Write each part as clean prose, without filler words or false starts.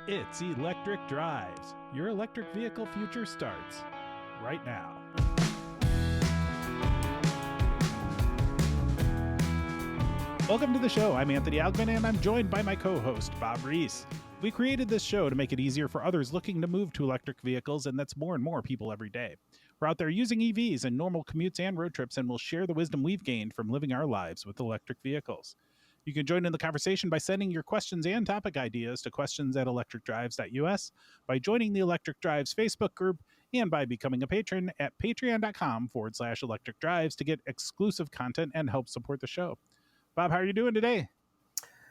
It's Electric Drives. Your electric vehicle future starts right now. Welcome to the show. I'm Anthony Algmin, and I'm joined by my co-host, Bob Reese. We created this show to make it easier for others looking to move to electric vehicles, and that's more and more people every day. We're out there using EVs in normal commutes and road trips, and we'll share the wisdom we've gained from living our lives with electric vehicles. You can join in the conversation by sending your questions and topic ideas to questions@electricdrives.us, by joining the Electric Drives Facebook group, and by becoming a patron at patreon.com/electric drives to get exclusive content and help support the show. Bob, how are you doing today?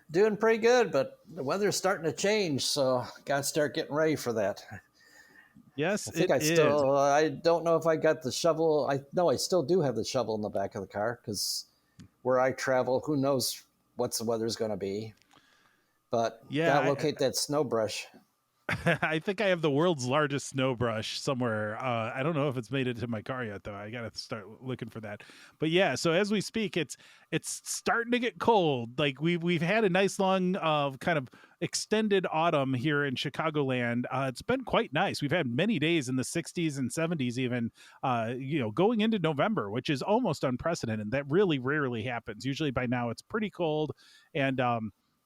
Doing pretty good, but the weather's starting to change, so got to start getting ready for that. Yes, I think is. I don't know if I got the shovel. I still do have the shovel in the back of the car because where I travel, who knows what the weather's going to be. But gotta locate that snow brush. I think I have the world's largest snow brush somewhere. I don't know if it's made it to my car yet, though. I got to start looking for that. But yeah, so as we speak, it's starting to get cold. Like we've had a nice long kind of extended autumn here in Chicagoland. It's been quite nice. We've had many days in the 60s and 70s, even going into November, which is almost unprecedented. That really rarely happens. Usually by now it's pretty cold, and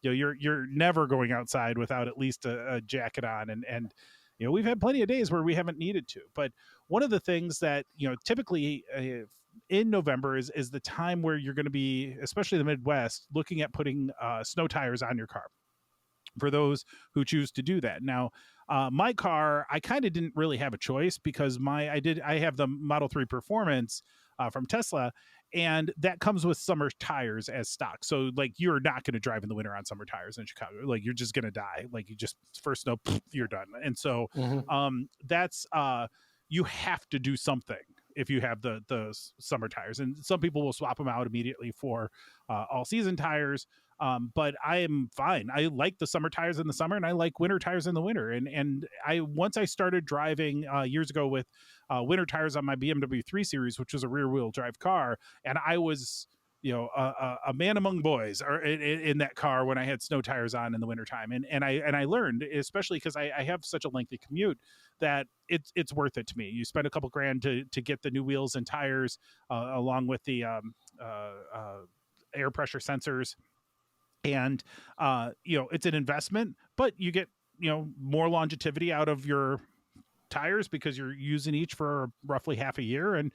you're never going outside without at least a jacket on, and we've had plenty of days where we haven't needed to. But one of the things that typically in November is the time where you're going to be, especially the Midwest, looking at putting snow tires on your car, for those who choose to do that. Now, my car, I kind of didn't really have a choice because I have the Model 3 Performance from Tesla, and that comes with summer tires as stock. So like, you're not going to drive in the winter on summer tires in Chicago. Like, you're just going to die. Like, you just first snow, you're done. And so that's you have to do something if you have the summer tires. And some people will swap them out immediately for all season tires. But I am fine. I like the summer tires in the summer, and I like winter tires in the winter. And once I started driving years ago with winter tires on my BMW 3 Series, which was a rear wheel drive car, and I was a man among boys in that car when I had snow tires on in the wintertime. And I learned, especially because I have such a lengthy commute, that it's worth it to me. You spend a couple grand to get the new wheels and tires along with the air pressure sensors. And it's an investment, but you get more longevity out of your tires because you're using each for roughly half a year, and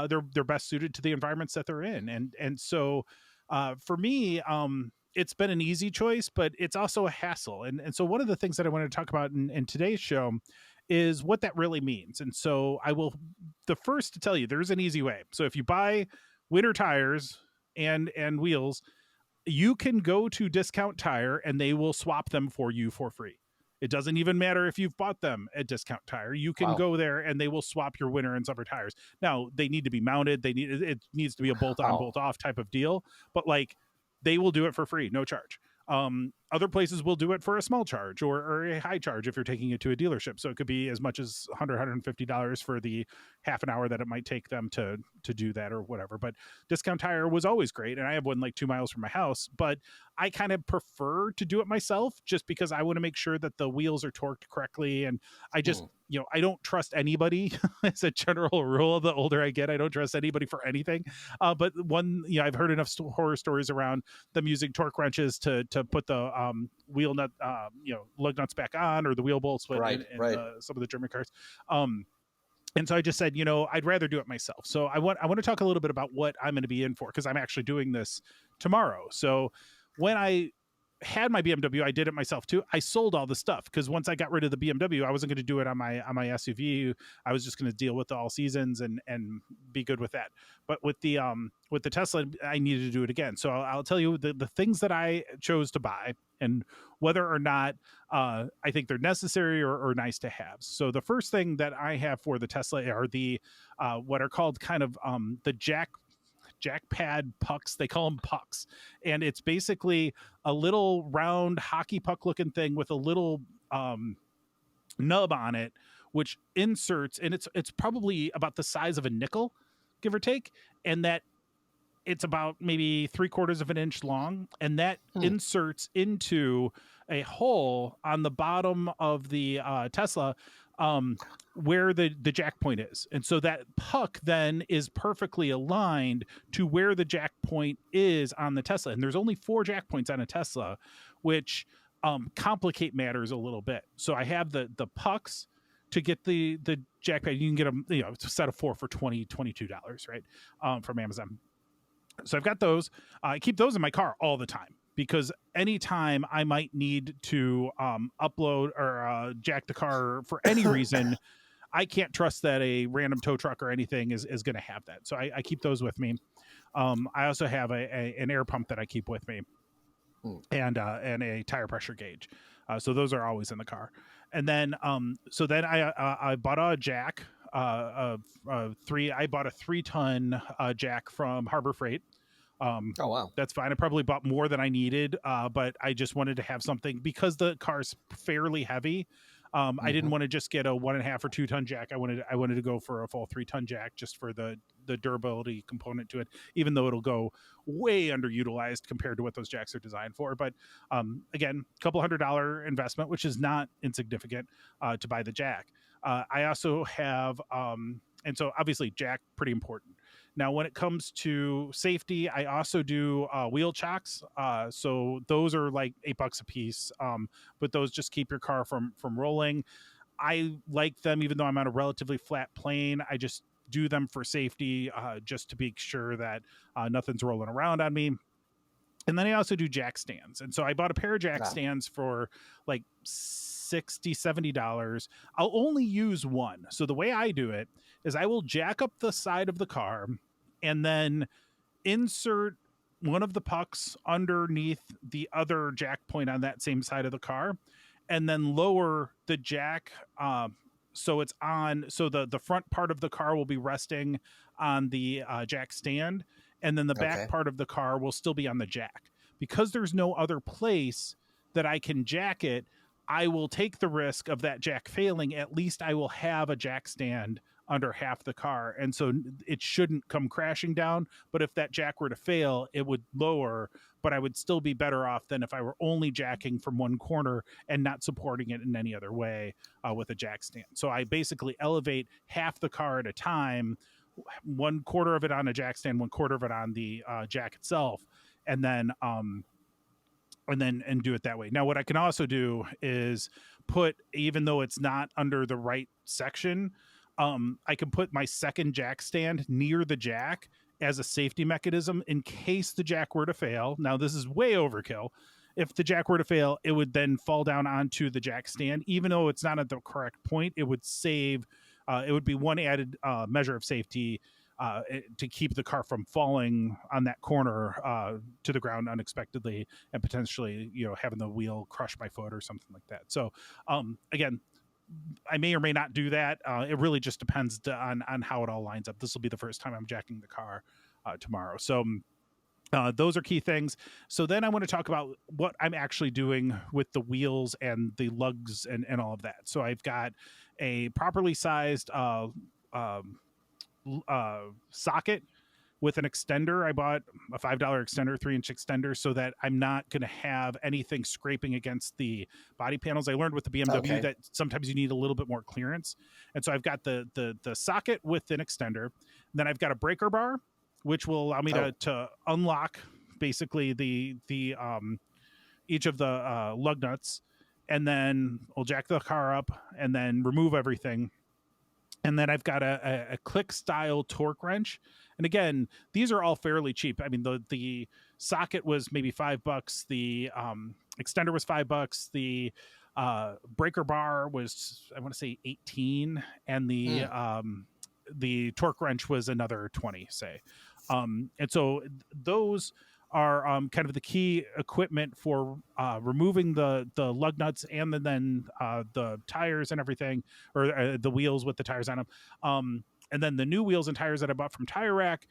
they're best suited to the environments that they're in. And so for me, it's been an easy choice, but it's also a hassle. And so one of the things that I wanted to talk about in today's show is what that really means. And so I will the first to tell you there's an easy way. So if you buy winter tires and wheels, you can go to Discount Tire and they will swap them for you for free. It doesn't even matter if you've bought them at Discount Tire. You can go there and they will swap your winter and summer tires. Now, they need to be mounted. It needs to be a bolt on, bolt off type of deal, but like, they will do it for free, no charge. Other places will do it for a small charge or a high charge if you're taking it to a dealership. So it could be as much as $100, $150 for the half an hour that it might take them to do that or whatever. But Discount Tire was always great. And I have one like 2 miles from my house, but I kind of prefer to do it myself just because I want to make sure that the wheels are torqued correctly. And I just, I don't trust anybody as a general rule. The older I get, I don't trust anybody for anything. But I've heard enough horror stories around them using torque wrenches to put the wheel nut, lug nuts back on, or the wheel bolts in some of the German cars. And so I just said, I'd rather do it myself. So I want to talk a little bit about what I'm going to be in for, because I'm actually doing this tomorrow. So when I had my BMW, I did it myself too. I sold all the stuff because once I got rid of the BMW, I wasn't going to do it on my SUV. I was just going to deal with the all seasons and be good with that. But with the Tesla, I needed to do it again. So I'll tell you the things that I chose to buy and whether or not I think they're necessary or nice to have. So the first thing that I have for the Tesla are the what are called kind of the jack pad pucks. They call them pucks, and it's basically a little round hockey puck looking thing with a little nub on it, which inserts, and it's probably about the size of a nickel, give or take, and that it's about maybe 3/4 of an inch long, and that inserts into a hole on the bottom of the Tesla, where the jack point is. And so that puck then is perfectly aligned to where the jack point is on the Tesla. And there's only 4 jack points on a Tesla, which complicate matters a little bit. So I have the pucks to get the jack pad. You can get them, it's a set of 4 for $22, right? From Amazon. So I've got those. I keep those in my car all the time, because anytime I might need to upload or jack the car for any reason, I can't trust that a random tow truck or anything is going to have that. So I keep those with me. I also have an air pump that I keep with me, and a tire pressure gauge. So those are always in the car. And then I bought a jack. I bought a 3-ton jack from Harbor Freight. Oh wow, that's fine. I probably bought more than I needed, but I just wanted to have something because the car's fairly heavy. I didn't want to just get a 1.5 or 2-ton jack. I wanted to go for a full 3-ton jack, just for the durability component to it, even though it'll go way underutilized compared to what those jacks are designed for. But again, $200 investment, which is not insignificant to buy the jack. I also have, and so obviously jack, pretty important. Now, when it comes to safety, I also do wheel chocks. So those are like $8 a piece, but those just keep your car from rolling. I like them, even though I'm on a relatively flat plane. I just do them for safety, just to be sure that nothing's rolling around on me. And then I also do jack stands. And so I bought a pair of jack stands for like $60-$70. I'll only use one. So the way I do it is I will jack up the side of the car and then insert one of the pucks underneath the other jack point on that same side of the car, and then lower the jack so it's on. So the front part of the car will be resting on the jack stand, and then the back part of the car will still be on the jack. Because there's no other place that I can jack it, I will take the risk of that jack failing. At least I will have a jack stand under half the car, and so it shouldn't come crashing down. But if that jack were to fail, it would lower, but I would still be better off than if I were only jacking from one corner and not supporting it in any other way with a jack stand. So I basically elevate half the car at a time, 1/4 of it on a jack stand, 1/4 of it on the jack itself, and then do it that way. Now, what I can also do is put, even though it's not under the right section, I can put my second jack stand near the jack as a safety mechanism in case the jack were to fail. Now, this is way overkill. If the jack were to fail, it would then fall down onto the jack stand. Even though it's not at the correct point, it would save. It would be one added measure of safety to keep the car from falling on that corner to the ground unexpectedly, and potentially, having the wheel crush my foot or something like that. So again, I may or may not do that. It really just depends on how it all lines up. This will be the first time I'm jacking the car tomorrow. So those are key things. So then I want to talk about what I'm actually doing with the wheels and the lugs and all of that. So I've got a properly sized socket with an extender. I bought a $5 extender, 3-inch extender, so that I'm not going to have anything scraping against the body panels. I learned with the BMW that sometimes you need a little bit more clearance. And so I've got the socket with an extender. Then I've got a breaker bar, which will allow me to unlock basically the each of the lug nuts, and then I'll jack the car up and then remove everything. And then I've got a click style torque wrench. And again, these are all fairly cheap. I mean, the socket was maybe $5. The extender was $5. The breaker bar was, I want to say, 18, and the torque wrench was another 20, say. And so those are kind of the key equipment for removing the lug nuts and then the tires and everything, or the wheels with the tires on them. And then the new wheels and tires that I bought from Tire Rack,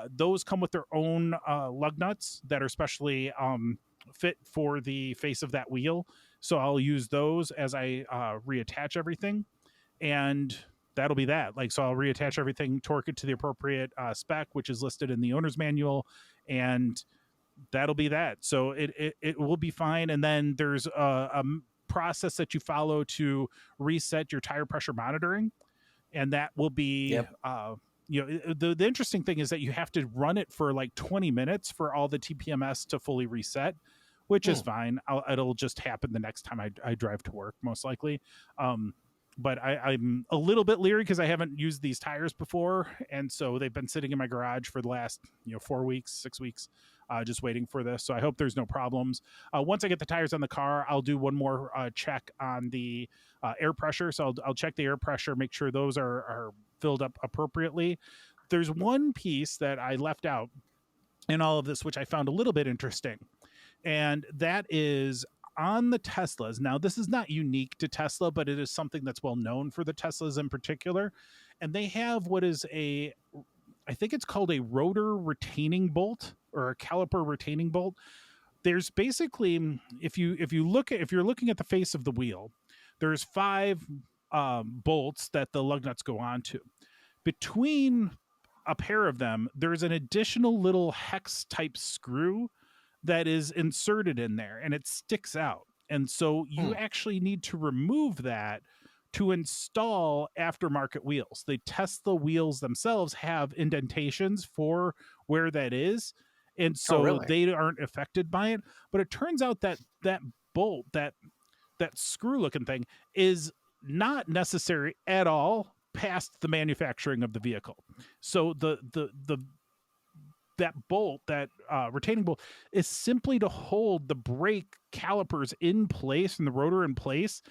those come with their own lug nuts that are specially fit for the face of that wheel. So I'll use those as I reattach everything, and that'll be that. So I'll reattach everything, torque it to the appropriate spec, which is listed in the owner's manual, and that'll be that. So it will be fine. And then there's a process that you follow to reset your tire pressure monitoring, and that will be Yep. the interesting thing is that you have to run it for like 20 minutes for all the TPMS to fully reset, which is fine. It'll just happen the next time I drive to work, most likely. But I'm a little bit leery because I haven't used these tires before, and so they've been sitting in my garage for the last 4 weeks, 6 weeks, just waiting for this. So I hope there's no problems. Once I get the tires on the car, I'll do one more check on the air pressure. So I'll check the air pressure, make sure those are filled up appropriately. There's one piece that I left out in all of this, which I found a little bit interesting, and that is on the Teslas. Now, this is not unique to Tesla, but it is something that's well known for the Teslas in particular. And they have what is I think it's called a rotor retaining bolt or a caliper retaining bolt. There's basically, if you're looking at the face of the wheel, there's 5 bolts that the lug nuts go onto. Between a pair of them, there's an additional little hex type screw that is inserted in there, and it sticks out. And so you actually need to remove that to install aftermarket wheels. The Tesla wheels themselves have indentations for where that is, and so they aren't affected by it. But it turns out that that bolt, that screw looking thing, is not necessary at all past the manufacturing of the vehicle. So that bolt, that retaining bolt, is simply to hold the brake calipers in place and the rotor in place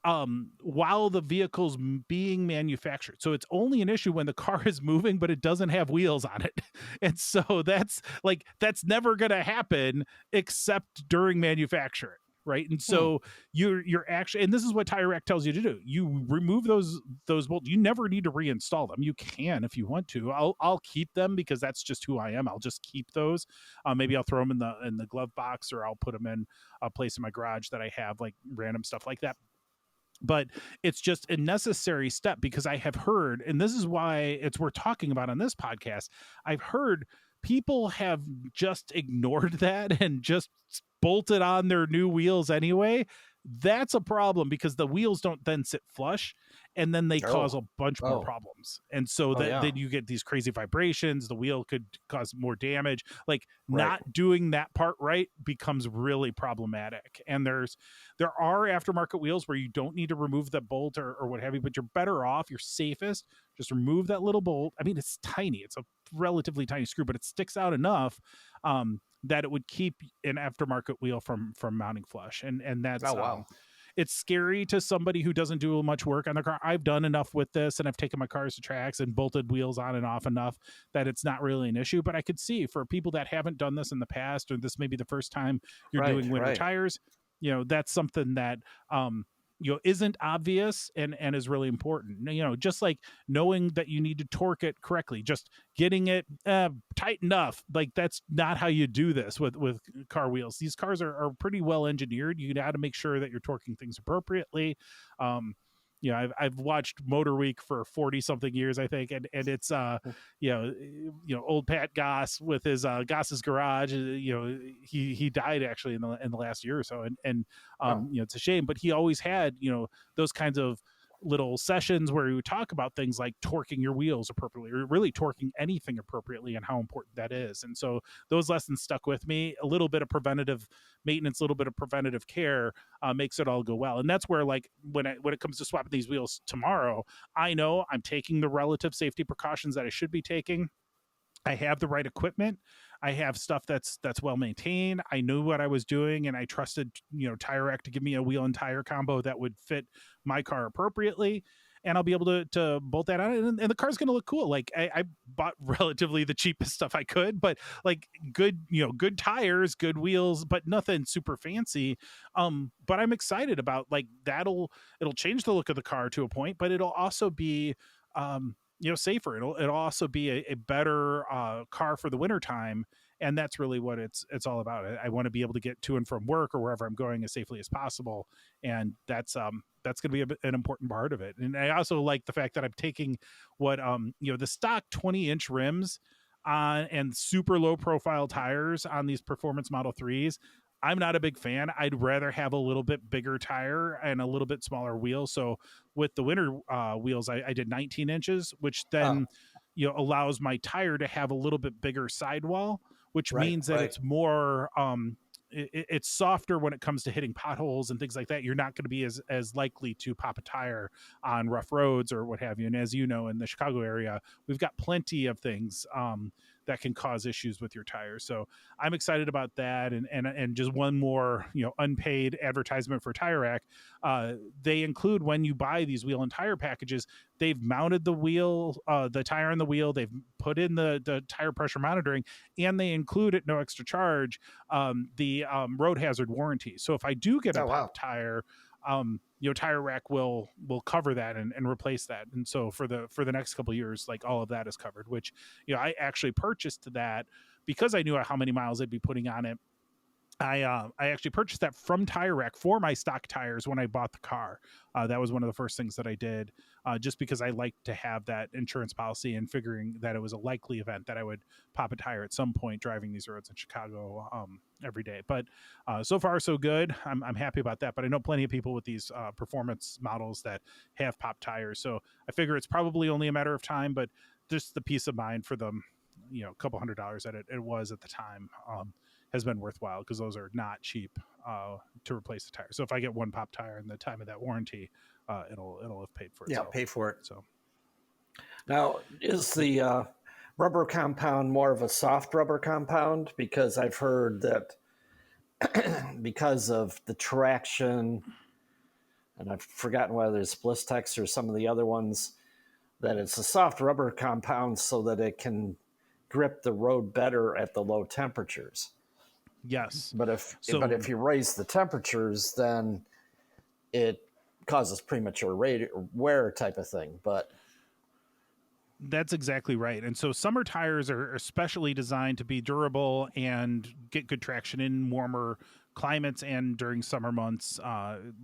while the vehicle's being manufactured. So it's only an issue when the car is moving, but it doesn't have wheels on it. And so that's never going to happen except during manufacture. Right. And so you're actually, and this is what Tire Rack tells you to do. You remove those bolts. You never need to reinstall them. You can if you want to. I'll keep them because that's just who I am. I'll just keep those. Maybe I'll throw them in the glove box, or I'll put them in a place in my garage that I have like random stuff like that. But it's just a necessary step because I have heard, and this is why it's worth talking about on this podcast, I've heard people have just ignored that and just bolted on their new wheels anyway. That's a problem because the wheels don't then sit flush, and then they cause a bunch more problems. And so then you get these crazy vibrations. The wheel could cause more damage. Like not doing that part right becomes really problematic. And there are aftermarket wheels where you don't need to remove the bolt or what have you, but you're better off. You're safest. Just remove that little bolt. I mean, it's tiny. It's a relatively tiny screw, but it sticks out enough that it would keep an aftermarket wheel from mounting flush. And that's it's scary to somebody who doesn't do much work on the car. I've done enough with this, and I've taken my cars to tracks and bolted wheels on and off enough that it's not really an issue. But I could see for people that haven't done this in the past, or this may be the first time you're doing winter tires, that's something that isn't obvious and is really important. Just like knowing that you need to torque it correctly, just getting it tight enough. Like that's not how you do this with car wheels. These cars are pretty well engineered. You got to make sure that you're torquing things appropriately. I've watched Motor Week for 40 something years, I think. And it's, old Pat Goss with his Goss's Garage, he died actually in the last year or so. And it's a shame, but he always had, those kinds of little sessions where he would talk about things like torquing your wheels appropriately, or really torquing anything appropriately, and how important that is. And so those lessons stuck with me. A little bit of preventative maintenance, a little bit of preventative care makes it all go well. And that's where, like, when it comes to swapping these wheels tomorrow, I know I'm taking the relative safety precautions that I should be taking. I have the right equipment. I have stuff that's well maintained. I knew what I was doing, and I trusted, Tire Rack to give me a wheel and tire combo that would fit my car appropriately. And I'll be able to bolt that on, and the car's going to look cool. Like I bought relatively the cheapest stuff I could, but like good tires, good wheels, but nothing super fancy. But I'm excited about, like, it'll change the look of the car to a point, but it'll also be, safer. It'll also be a better car for the winter time. And that's really what it's all about. I want to be able to get to and from work or wherever I'm going as safely as possible. And that's going to be an important part of it. And I also like the fact that I'm taking what, the stock 20-inch rims on and super low profile tires on these performance Model 3s, I'm not a big fan. I'd rather have a little bit bigger tire and a little bit smaller wheel. So with the winter wheels, I did 19 inches, which Oh, then allows my tire to have a little bit bigger sidewall, which right, means that right. it's more it's softer when it comes to hitting potholes and things like that. You're not going to be as likely to pop a tire on rough roads or what have you. And as you know, in the Chicago area, we've got plenty of things that can cause issues with your tires. So I'm excited about that. And just one more, unpaid advertisement for Tire Rack. They include, when you buy these wheel and tire packages, they've mounted the wheel, the tire in the wheel. They've put in the tire pressure monitoring, and they include at no extra charge the road hazard warranty. So if I do get a Oh, wow. pop tire, Tire Rack will cover that and replace that. And so for the next couple of years, like, all of that is covered, which, I actually purchased that because I knew how many miles I'd be putting on it. I actually purchased that from Tire Rack for my stock tires when I bought the car. That was one of the first things that I did, just because I like to have that insurance policy, and figuring that it was a likely event that I would pop a tire at some point driving these roads in Chicago every day. But so far, so good. I'm happy about that. But I know plenty of people with these performance models that have pop tires. So I figure it's probably only a matter of time, but just the peace of mind for them, a couple $100s that it was at the time, has been worthwhile, because those are not cheap to replace the tire. So if I get one pop tire in the time of that warranty, it'll have paid for Yeah, itself. pay for it. So Now, is the rubber compound more of a soft rubber compound? Because I've heard that because of the traction, and I've forgotten whether it's Blistex or some of the other ones, that it's a soft rubber compound so that it can grip the road better at the low temperatures. yes, But if so you raise the temperatures, then it causes premature wear type of thing. But that's exactly right. And so summer tires are especially designed to be durable and get good traction in warmer climates and during summer months,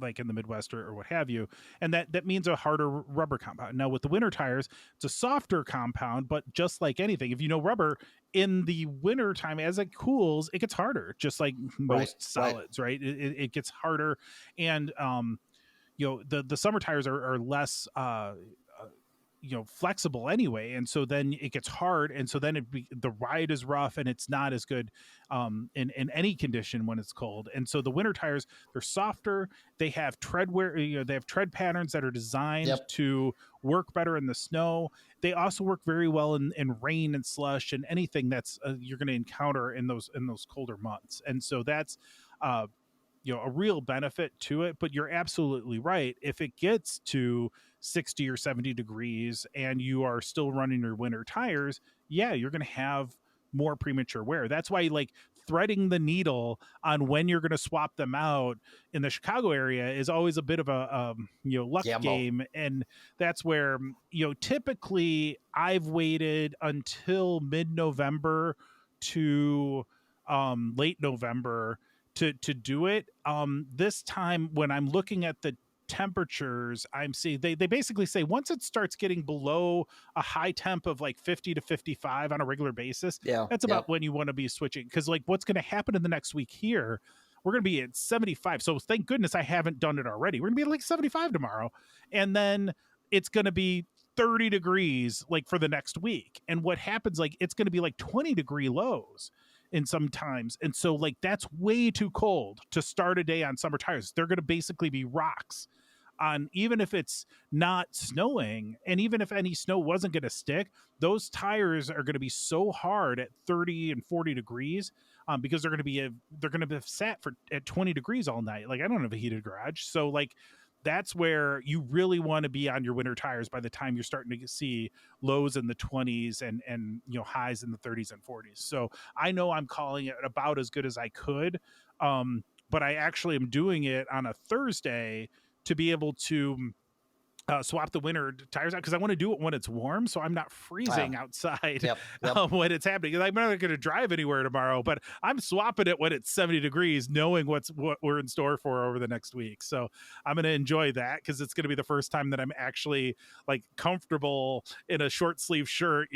like in the Midwest or what have you. And that means a harder rubber compound. Now with the winter tires, it's a softer compound, but just like anything, if you know rubber, in the winter time, as it cools, it gets harder, just like right, most right, solids, right? It gets harder. And the summer tires are less flexible anyway, and so then it gets hard, and so then the ride is rough, and it's not as good in any condition when it's cold. And so the winter tires, they're softer, they have tread wear, they have tread patterns that are designed yep, to work better in the snow. They also work very well in rain and slush and anything that's you're going to encounter in those colder months. And so that's uh a real benefit to it. But you're absolutely right, if it gets to 60 or 70 degrees and you are still running your winter tires, yeah, you're going to have more premature wear. That's why, like, threading the needle on when you're going to swap them out in the Chicago area is always a bit of a luck gamble. game. And that's where typically I've waited until mid-November to late November to do it. This time, when I'm looking at the temperatures, I'm seeing they basically say once it starts getting below a high temp of like 50 to 55 on a regular basis, Yeah, that's about yep, when you want to be switching. Because, like, what's going to happen in the next week here, we're going to be at 75. So thank goodness I haven't done it already. We're going to be at like 75 tomorrow, and then it's going to be 30 degrees like for the next week. And what happens, like, it's going to be like 20-degree lows in some times. And so, like, that's way too cold to start a day on summer tires. They're going to basically be rocks on, even if it's not snowing, and even if any snow wasn't going to stick, those tires are going to be so hard at 30 and 40 degrees, because they're going to be sat for at 20 degrees all night. Like, I don't have a heated garage, so, like, that's where you really want to be on your winter tires by the time you're starting to see lows in the 20s and highs in the 30s and 40s. So I know I'm calling it about as good as I could, but I actually am doing it on a Thursday to be able to swap the winter tires out because I want to do it when it's warm, so I'm not freezing outside when it's happening. I'm not going to drive anywhere tomorrow, but I'm swapping it when it's 70 degrees, knowing what we're in store for over the next week. So I'm going to enjoy that because it's going to be the first time that I'm actually like comfortable in a short sleeve shirt,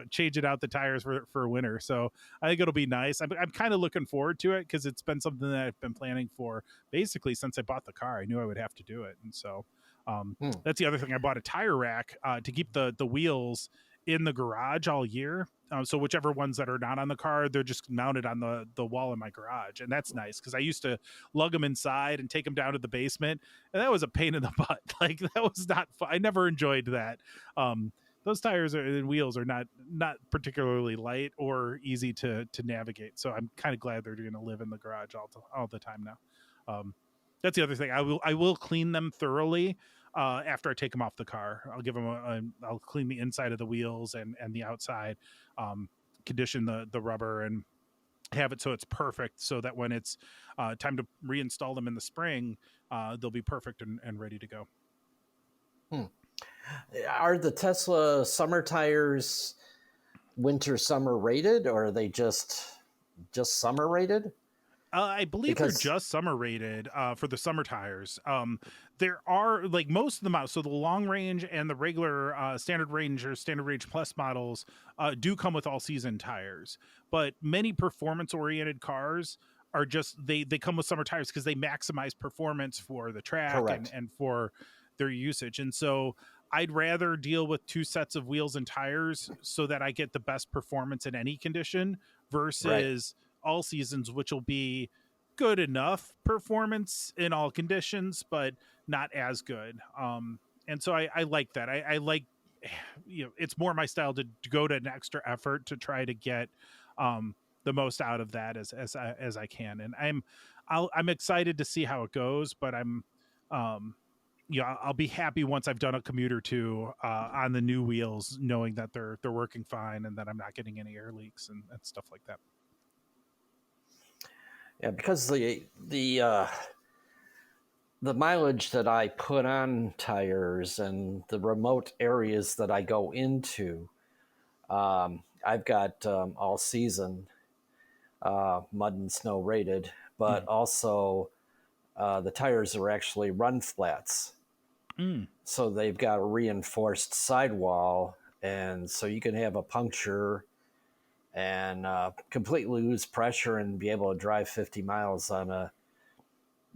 changing out the tires for winter. So I think it'll be nice. I'm kind of looking forward to it because it's been something that I've been planning for basically since I bought the car. I knew I would have to do it, and so. That's the other thing. I bought a tire rack to keep the wheels in the garage all year. So whichever ones that are not on the car, they're just mounted on the wall in my garage. And that's nice because I used to lug them inside and take them down to the basement. And that was a pain in the butt. Like that was not fun. I never enjoyed that. Those tires and wheels are not particularly light or easy to navigate. So I'm kind of glad they're going to live in the garage all the time now. That's the other thing. I will clean them thoroughly after I take them off the car. I'll give them I'll clean the inside of the wheels and the outside, condition the rubber and have it so it's perfect so that when it's time to reinstall them in the spring, they'll be perfect and ready to go. Are the Tesla summer tires winter summer rated, or are they just summer rated? I believe they're just summer rated for the summer tires. There are like most of the models, so the long range and the regular standard range or standard range plus models do come with all season tires, but many performance oriented cars are just they come with summer tires because they maximize performance for the track and for their usage. And so I'd rather deal with two sets of wheels and tires so that I get the best performance in any condition versus all seasons, which will be good enough performance in all conditions, but not as good. And so I like that. I like, it's more my style to go to an extra effort to try to get the most out of that as I can. And I'm excited to see how it goes, but I'll be happy once I've done a commute or two on the new wheels, knowing that they're working fine and that I'm not getting any air leaks and stuff like that. Yeah, because the mileage that I put on tires and the remote areas that I go into, I've got all season mud and snow rated, but also the tires are actually run flats. So they've got a reinforced sidewall, and so you can have a puncture and completely lose pressure and be able to drive 50 miles on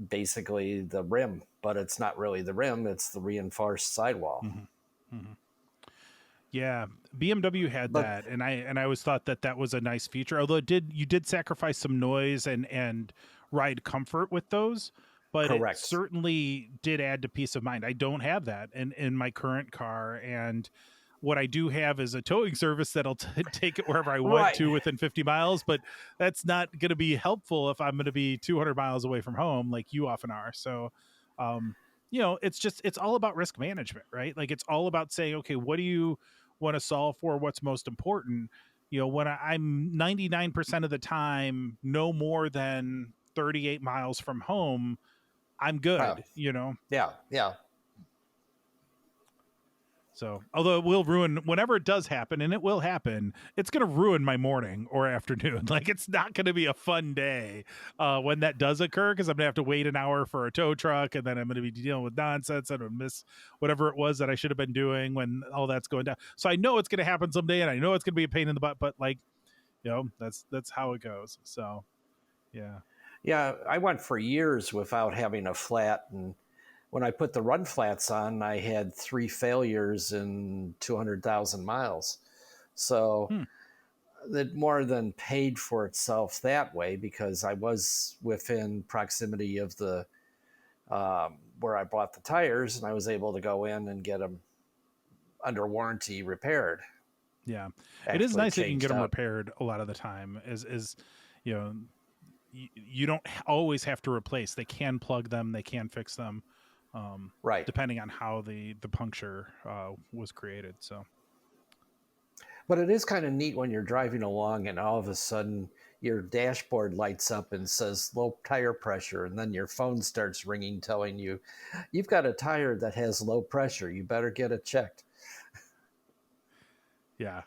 basically the rim, but it's not really the rim, it's the reinforced sidewall. Yeah, BMW had that, and I always thought that was a nice feature, although you did sacrifice some noise and ride comfort with those, but it certainly did add to peace of mind. I don't have that in my current car, and what I do have is a towing service that'll take it wherever I want to within 50 miles, but that's not going to be helpful if I'm going to be 200 miles away from home like you often are. So, it's all about risk management, right? Like it's all about saying, okay, what do you want to solve for? What's most important? When I'm 99% of the time, no more than 38 miles from home, I'm good, Yeah. So, although it will ruin whenever it does happen, and it will happen, it's going to ruin my morning or afternoon. Like it's not going to be a fun day when that does occur because I'm going to have to wait an hour for a tow truck, and then I'm going to be dealing with nonsense and miss whatever it was that I should have been doing when all that's going down. So I know it's going to happen someday, and I know it's going to be a pain in the butt, but that's how it goes. So, yeah. Yeah, I went for years without having a flat, and when I put the run flats on, I had 3 failures in 200,000 miles. So that more than paid for itself that way because I was within proximity of the where I bought the tires, and I was able to go in and get them under warranty repaired. Yeah, it is nice that you can get them repaired a lot of the time. You don't always have to replace. They can plug them. They can fix them. Depending on how the puncture was created. So, but it is kind of neat when you're driving along and all of a sudden your dashboard lights up and says low tire pressure, and then your phone starts ringing telling you you've got a tire that has low pressure. You better get it checked. Yeah.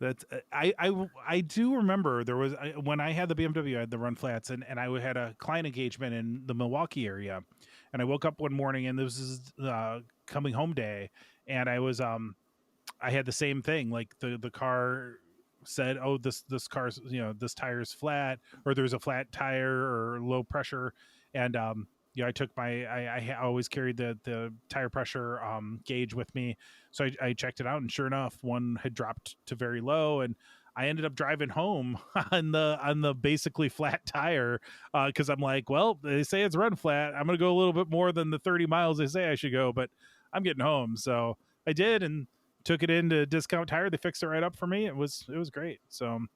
That's I do remember there was when I had the BMW, I had the run flats, and I had a client engagement in the Milwaukee area, and I woke up one morning and this is coming home day, and I had the same thing. Like the car said, "Oh, this car's this tire's flat, or there's a flat tire or low pressure," and I took I always carried the tire pressure gauge with me, so I checked it out, and sure enough, one had dropped to very low, and I ended up driving home on the basically flat tire because I'm like, well, they say it's run flat. I'm gonna go a little bit more than the 30 miles they say I should go, but I'm getting home, so I did, and took it into Discount Tire. They fixed it right up for me. It was great. So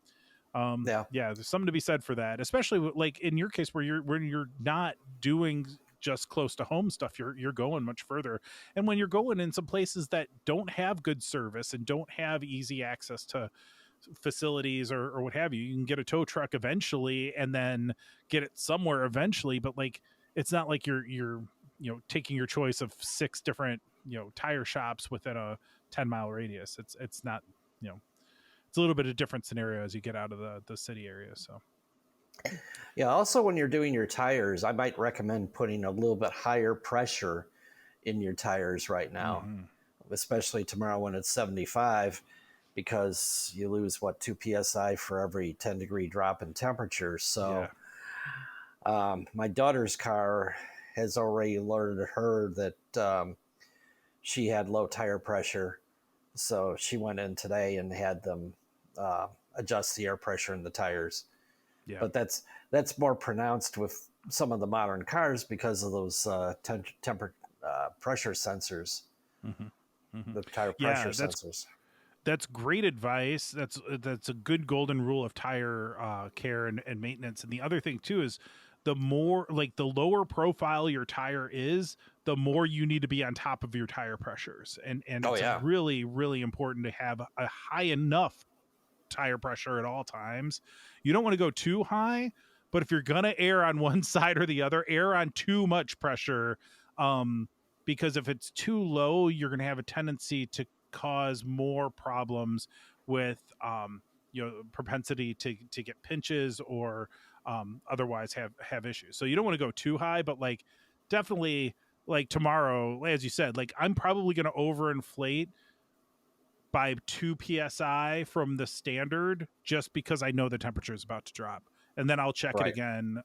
Yeah. there's something to be said for that, especially like in your case where you're not doing just close to home stuff. You're going much further, and when you're going in some places that don't have good service and don't have easy access to facilities or what have you, you can get a tow truck eventually and then get it somewhere eventually, but like it's not like you're taking your choice of 6 different tire shops within a 10-mile radius. It's not, it's a little bit of a different scenario as you get out of the city area. So Yeah. Also, when you're doing your tires, I might recommend putting a little bit higher pressure in your tires right now, especially tomorrow when it's 75, because you lose 2 psi for every 10-degree drop in temperature. So my daughter's car has already alerted her that she had low tire pressure, so she went in today and had them adjust the air pressure in the tires. yeah. But that's more pronounced with some of the modern cars because of those pressure sensors, the tire pressure sensors. That's great advice. That's a good golden rule of tire care and maintenance. And the other thing too is the more, like, the lower profile your tire is, the more you need to be on top of your tire pressures. And Oh it's yeah. really, really important to have a high enough tire pressure at all times. You don't want to go too high, but if you're gonna err on one side or the other, err on too much pressure. Because if it's too low, you're gonna have a tendency to cause more problems with propensity to get pinches or otherwise have issues. So you don't want to go too high, but like definitely, like tomorrow, as you said, like I'm probably going to overinflate by 2 psi from the standard just because I know the temperature is about to drop, and then I'll check it Right. again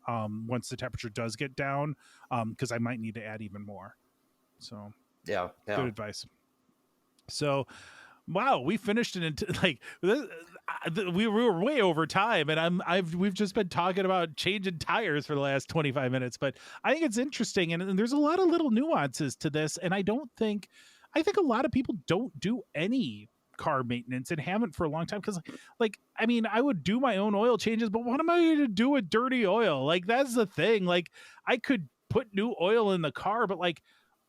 once the temperature does get down, because I might need to add even more. So Yeah. good Yeah. advice. So wow, we finished it into like this, we were way over time, and we've just been talking about changing tires for the last 25 minutes, but I think it's interesting, and there's a lot of little nuances to this, and I think a lot of people don't do any car maintenance and haven't for a long time, because like I mean I would do my own oil changes, but what am I going to do with dirty oil? Like that's the thing. Like I could put new oil in the car, but like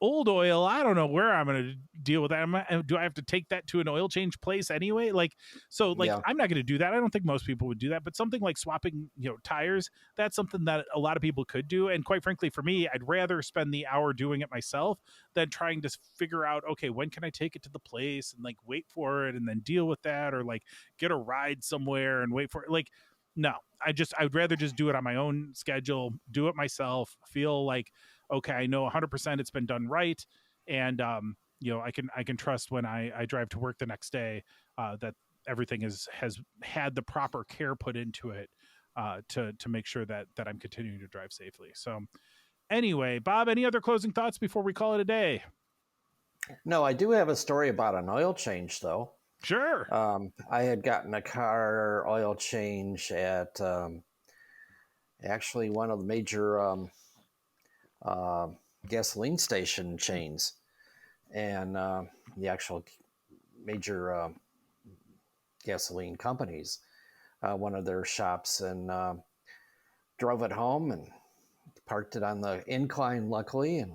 old oil, I don't know where I'm going to deal with that. Do I have to take that to an oil change place anyway? Like, so like, Yeah. I'm not going to do that. I don't think most people would do that, but something like swapping, tires, that's something that a lot of people could do. And quite frankly, for me, I'd rather spend the hour doing it myself than trying to figure out, okay, when can I take it to the place and like wait for it and then deal with that, or like get a ride somewhere and wait for it. Like, no, I'd rather just do it on my own schedule, do it myself, feel like, okay, I know 100% it's been done right, and I can trust when I drive to work the next day that everything has had the proper care put into it to make sure that I'm continuing to drive safely. So anyway, Bob, any other closing thoughts before we call it a day? No, I do have a story about an oil change though. Sure. I had gotten a car oil change at actually one of the major uh, gasoline station chains, and the actual major gasoline companies, one of their shops, and drove it home and parked it on the incline, luckily, and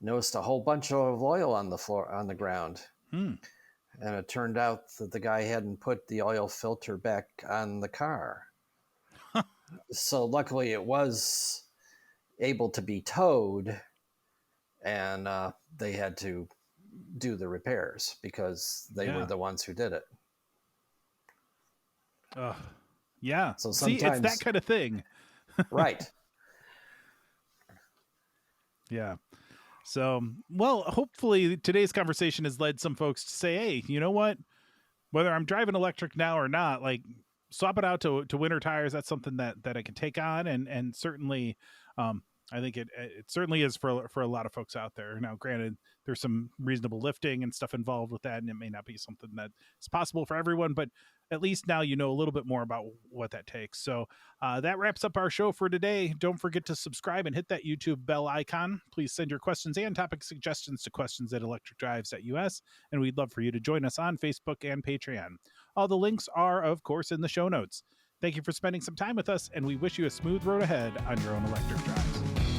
noticed a whole bunch of oil on the floor, on the ground. and it turned out that the guy hadn't put the oil filter back on the car. So luckily it was able to be towed, and they had to do the repairs because they were the ones who did it. Yeah. So see, it's that kind of thing. Right. Yeah. So, well, hopefully today's conversation has led some folks to say, hey, you know what? Whether I'm driving electric now or not, like, swap it out to winter tires. That's something that I can take on. And certainly, I think it certainly is for a lot of folks out there. Now, granted, there's some reasonable lifting and stuff involved with that, and it may not be something that is possible for everyone, but at least now you know a little bit more about what that takes. So that wraps up our show for today. Don't forget to subscribe and hit that YouTube bell icon. Please send your questions and topic suggestions to questions@electricdrives.us, and we'd love for you to join us on Facebook and Patreon. All the links are, of course, in the show notes. Thank you for spending some time with us, and we wish you a smooth road ahead on your own electric drives.